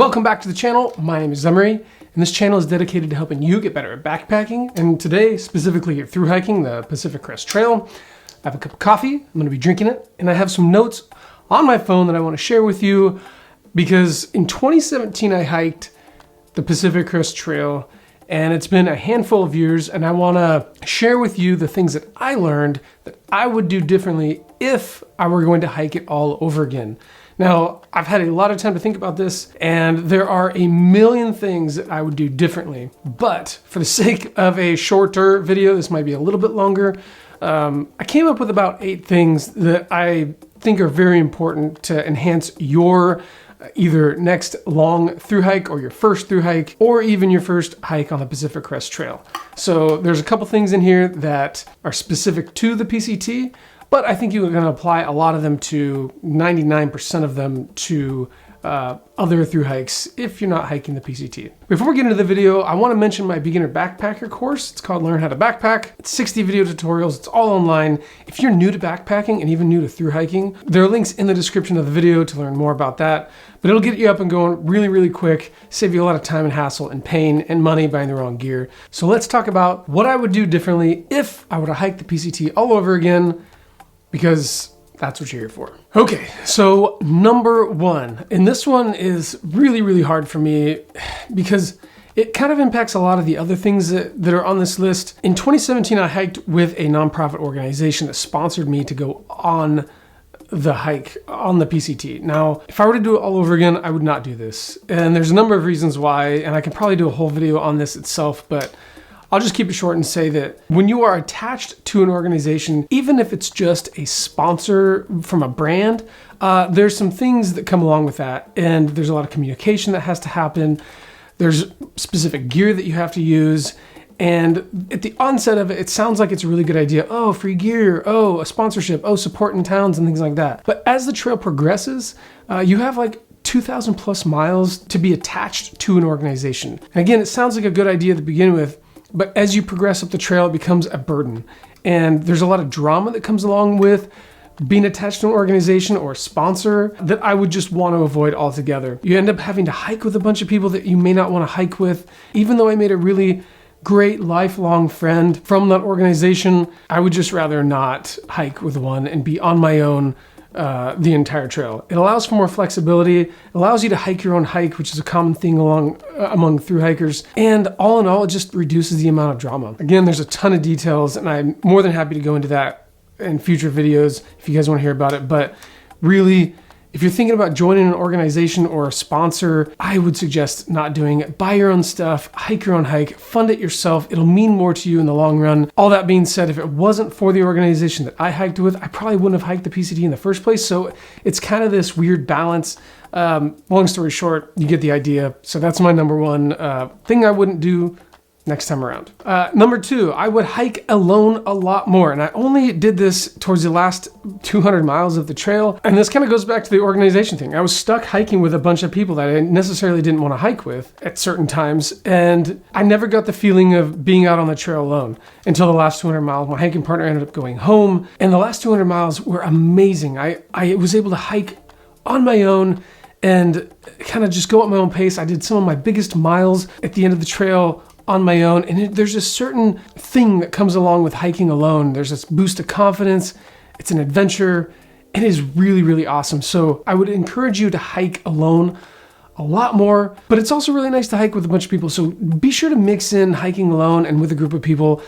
Welcome back to the channel. My name is Emory, and this channel is dedicated to helping you get better at backpacking. And today, specifically at thru hiking the Pacific Crest Trail. I have a cup of coffee, I'm gonna be drinking it, and I have some notes on my phone that I wanna share with you because in 2017, I hiked the Pacific Crest Trail, and it's been a handful of years, and I wanna share with you the things that I learned that I would do differently if I were going to hike it all over again. Now, I've had a lot of time to think about this, and there are a million things that I would do differently. But for the sake of a shorter video, this might be a little bit longer, I came up with about 8 things that I think are very important to enhance your either next long thru hike or your first thru hike, or even your first hike on the Pacific Crest Trail. So there's a couple things in here that are specific to the PCT, but I think you're going to apply a lot of them to 99% of them to other thru hikes if you're not hiking the PCT. Before we get into the video, I want to mention my beginner backpacker course. It's called Learn How to Backpack. It's 60 video tutorials. It's all online. If you're new to backpacking and even new to thru hiking, there are links in the description of the video to learn more about that. But it'll get you up and going really, really quick, save you a lot of time and hassle and pain and money buying the wrong gear. So let's talk about what I would do differently if I were to hike the PCT all over again, because that's what you're here for. Okay, so number 1, and this one is really, really hard for me because it kind of impacts a lot of the other things that are on this list. In 2017, I hiked with a nonprofit organization that sponsored me to go on the hike on the PCT. Now, if I were to do it all over again, I would not do this. And there's a number of reasons why, and I could probably do a whole video on this itself, but I'll just keep it short and say that when you are attached to an organization, even if it's just a sponsor from a brand, there's some things that come along with that. And there's a lot of communication that has to happen. There's specific gear that you have to use. And at the onset of it, it sounds like it's a really good idea. Oh, free gear. Oh, a sponsorship. Oh, support in towns and things like that. But as the trail progresses, you have like 2,000 plus miles to be attached to an organization. And again, it sounds like a good idea to begin with, but as you progress up the trail, it becomes a burden. And there's a lot of drama that comes along with being attached to an organization or a sponsor that I would just want to avoid altogether. You end up having to hike with a bunch of people that you may not want to hike with. Even though I made a really great lifelong friend from that organization, I would just rather not hike with one and be on my own the entire trail. It allows for more flexibility. It allows you to hike your own hike, which is a common thing among thru hikers. And all in all, it just reduces the amount of drama. Again, there's a ton of details, and I'm more than happy to go into that in future videos if you guys want to hear about it. But really, if you're thinking about joining an organization or a sponsor, I would suggest not doing it. Buy your own stuff, hike your own hike, fund it yourself. It'll mean more to you in the long run. All that being said, if it wasn't for the organization that I hiked with, I probably wouldn't have hiked the PCT in the first place. So it's kind of this weird balance. Long story short, you get the idea. So that's my number 1 thing I wouldn't do next time around. Number 2, I would hike alone a lot more. And I only did this towards the last 200 miles of the trail. And this kind of goes back to the organization thing. I was stuck hiking with a bunch of people that I necessarily didn't want to hike with at certain times. And I never got the feeling of being out on the trail alone until the last 200 miles. My hiking partner ended up going home. And the last 200 miles were amazing. I was able to hike on my own and kind of just go at my own pace. I did some of my biggest miles at the end of the trail on my own. And there's a certain thing that comes along with hiking alone. There's this boost of confidence. It's an adventure. It is really, really awesome. So I would encourage you to hike alone a lot more, but it's also really nice to hike with a bunch of people. So be sure to mix in hiking alone and with a group of people.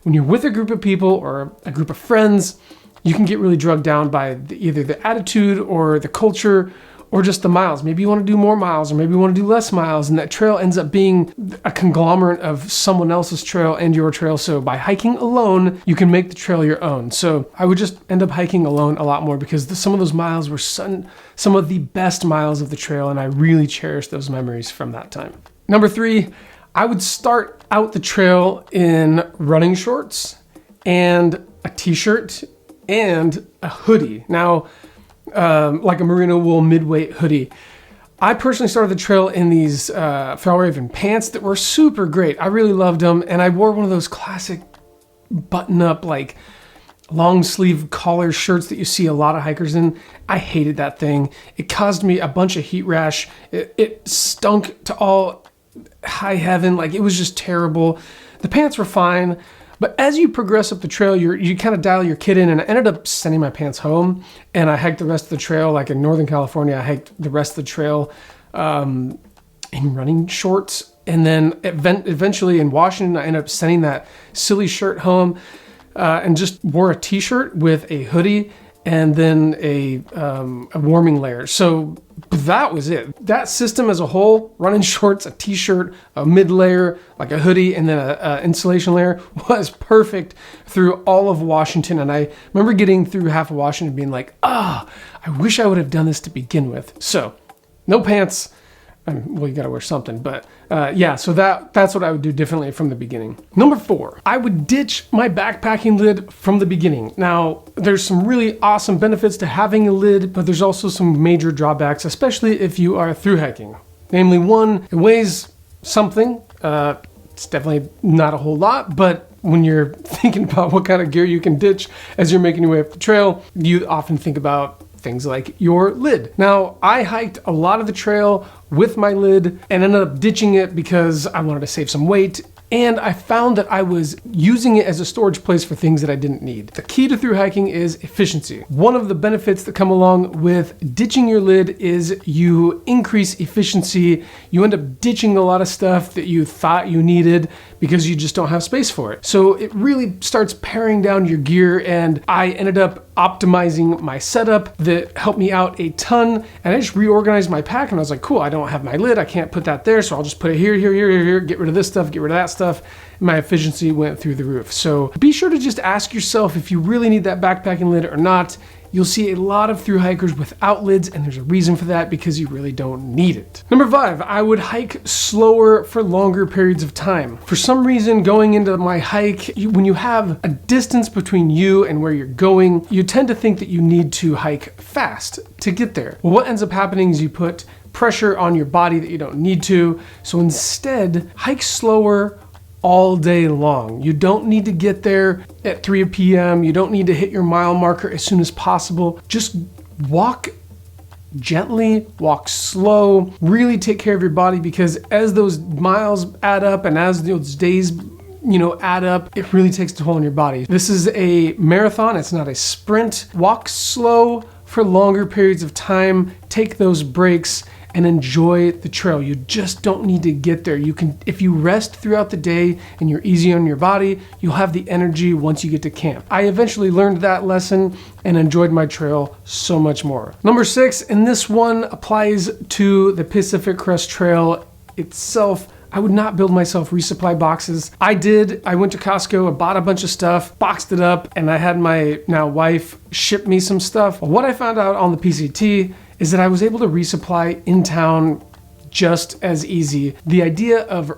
When you're with a group of people or a group of friends, you can get really drugged down by either the attitude or the culture or just the miles. Maybe you want to do more miles, or maybe you want to do less miles, and that trail ends up being a conglomerate of someone else's trail and your trail. So by hiking alone, you can make the trail your own. So I would just end up hiking alone a lot more because some of those miles were some of the best miles of the trail, and I really cherish those memories from that time. Number 3, I would start out the trail in running shorts and a t-shirt and a hoodie. Now, like a merino wool mid-weight hoodie. I personally started the trail in these Fjallraven pants that were super great. I really loved them, and I wore one of those classic button-up, like long sleeve collar shirts that you see a lot of hikers in. I hated that thing. It caused me a bunch of heat rash. It stunk to all high heaven. Like, it was just terrible. The pants were fine, but as you progress up the trail, you kind of dial your kit in, and I ended up sending my pants home, and I hiked the rest of the trail. Like in Northern California, I hiked the rest of the trail in running shorts. And then eventually in Washington, I ended up sending that silly shirt home and just wore a T-shirt with a hoodie and then a warming layer. So that was it. That system as a whole, running shorts, a T-shirt, a mid layer, like a hoodie, and then a insulation layer, was perfect through all of Washington. And I remember getting through half of Washington being like, I wish I would have done this to begin with. So no pants. Well, you gotta wear something, but yeah, so that's what I would do differently from the beginning. Number 4, I would ditch my backpacking lid from the beginning. Now, there's some really awesome benefits to having a lid, but there's also some major drawbacks, especially if you are thru hiking. Namely, 1, it weighs something. It's definitely not a whole lot, but when you're thinking about what kind of gear you can ditch as you're making your way up the trail, you often think about things like your lid. Now, I hiked a lot of the trail with my lid and ended up ditching it because I wanted to save some weight, and I found that I was using it as a storage place for things that I didn't need. The key to thru hiking is efficiency. One of the benefits that come along with ditching your lid is you increase efficiency. You end up ditching a lot of stuff that you thought you needed because you just don't have space for it. So it really starts paring down your gear, and I ended up optimizing my setup that helped me out a ton. And I just reorganized my pack, and I was like, cool, I don't have my lid, I can't put that there, so I'll just put it here, get rid of this stuff, get rid of that stuff. And my efficiency went through the roof. So be sure to just ask yourself if you really need that backpacking lid or not. You'll see a lot of thru hikers without lids, and there's a reason for that, because you really don't need it. Number 5, I would hike slower for longer periods of time. For some reason, going into my hike, when you have a distance between you and where you're going, you tend to think that you need to hike fast to get there. Well, what ends up happening is you put pressure on your body that you don't need to. So instead, hike slower all day long. You don't need to get there at 3 p.m. You don't need to hit your mile marker as soon as possible. Just walk gently, walk slow, really take care of your body, because as those miles add up and as those days add up, it really takes a toll on your body. This is a marathon, it's not a sprint. Walk slow for longer periods of time, take those breaks, and enjoy the trail. You just don't need to get there. You can, if you rest throughout the day and you're easy on your body, you'll have the energy once you get to camp. I eventually learned that lesson and enjoyed my trail so much more. Number 6, and this one applies to the Pacific Crest Trail itself. I would not build myself resupply boxes. I went to Costco, I bought a bunch of stuff, boxed it up, and I had my now wife ship me some stuff. What I found out on the PCT is that I was able to resupply in town just as easy. The idea of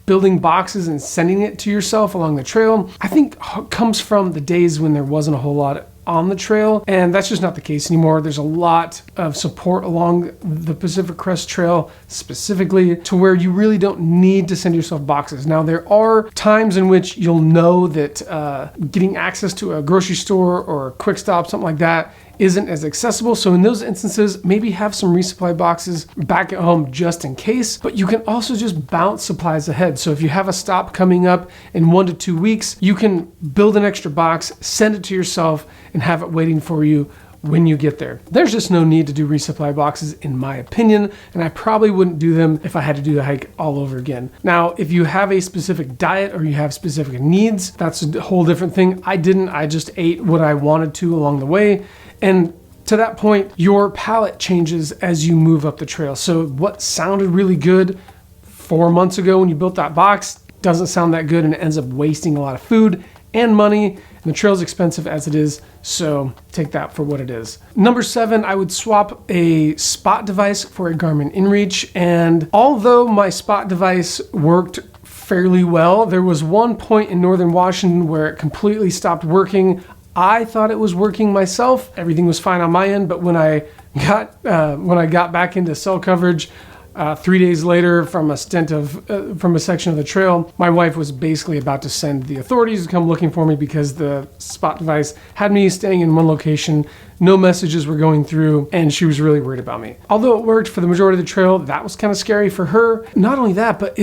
building boxes and sending it to yourself along the trail, I think comes from the days when there wasn't a whole lot on the trail, and that's just not the case anymore. There's a lot of support along the Pacific Crest Trail specifically to where you really don't need to send yourself boxes. Now, there are times in which you'll know that getting access to a grocery store or a quick stop, something like that, isn't as accessible. So in those instances, maybe have some resupply boxes back at home just in case, but you can also just bounce supplies ahead. So if you have a stop coming up in 1 to 2 weeks, you can build an extra box, send it to yourself, and have it waiting for you when you get there. There's just no need to do resupply boxes in my opinion, and I probably wouldn't do them if I had to do the hike all over again. Now, if you have a specific diet or you have specific needs, that's a whole different thing. I didn't, I just ate what I wanted to along the way. And to that point, your palate changes as you move up the trail. So what sounded really good 4 months ago when you built that box doesn't sound that good, and it ends up wasting a lot of food and money. And the trail's expensive as it is, so take that for what it is. Number 7, I would swap a spot device for a Garmin Inreach. And although my spot device worked fairly well, there was one point in northern Washington where it completely stopped working. I thought it was working myself. Everything was fine on my end, but when I got back into cell coverage, 3 days later, from a section of the trail, my wife was basically about to send the authorities to come looking for me because the spot device had me staying in one location. No messages were going through, and she was really worried about me. Although it worked for the majority of the trail, that was kind of scary for her. Not only that, but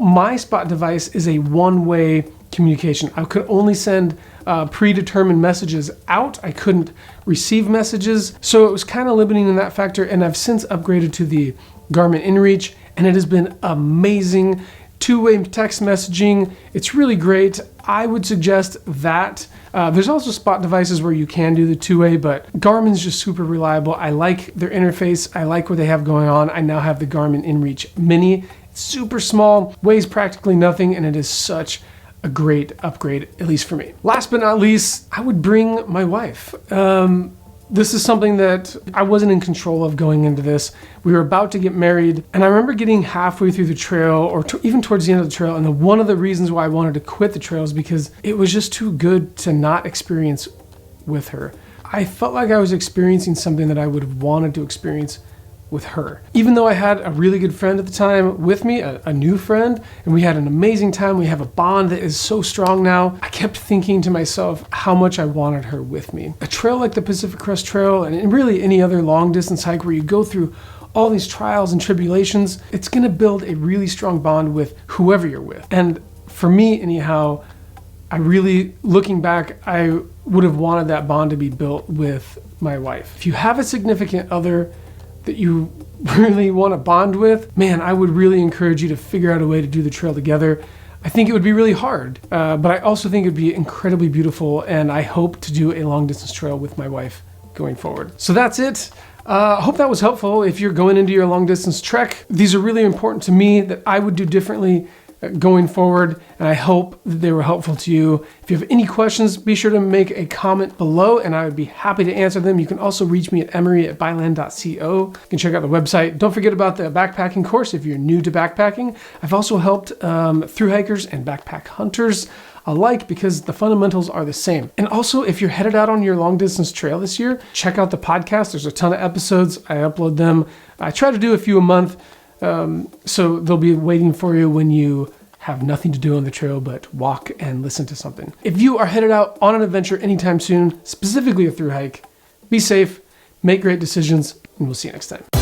my spot device is a one-way communication. I could only send predetermined messages out. I couldn't receive messages. So it was kind of limiting in that factor. And I've since upgraded to the Garmin Inreach, and it has been amazing. Two-way text messaging. It's really great. I would suggest that. There's also spot devices where you can do the two-way, but Garmin's just super reliable. I like their interface. I like what they have going on. I now have the Garmin Inreach Mini. It's super small, weighs practically nothing, and it is such a great upgrade, at least for me. Last but not least, I would bring my wife. This is something that I wasn't in control of going into this. We were about to get married, and I remember getting halfway through the trail, or even towards the end of the trail, and then one of the reasons why I wanted to quit the trail is because it was just too good to not experience with her. I felt like I was experiencing something that I would have wanted to experience with her. Even though I had a really good friend at the time with me, a new friend, and we had an amazing time, we have a bond that is so strong now, I kept thinking to myself how much I wanted her with me. A trail like the Pacific Crest Trail, and really any other long distance hike where you go through all these trials and tribulations, it's gonna build a really strong bond with whoever you're with. And for me, anyhow, looking back, I would have wanted that bond to be built with my wife. If you have a significant other that you really want to bond with, man, I would really encourage you to figure out a way to do the trail together. I think it would be really hard, but I also think it'd be incredibly beautiful, and I hope to do a long distance trail with my wife going forward. So that's it. I hope that was helpful. If you're going into your long distance trek, these are really important to me that I would do differently going forward, and I hope that they were helpful to you. If you have any questions, be sure to make a comment below and I would be happy to answer them. You can also reach me at emory@byland.co. You can check out the website. Don't forget about the backpacking course if you're new to backpacking. I've also helped thru hikers and backpack hunters alike because the fundamentals are the same. And also, if you're headed out on your long distance trail this year, check out the podcast. There's a ton of episodes. I upload them. I try to do a few a month. So they'll be waiting for you when you have nothing to do on the trail but walk and listen to something. If you are headed out on an adventure anytime soon, specifically a thru hike, be safe, make great decisions, and we'll see you next time.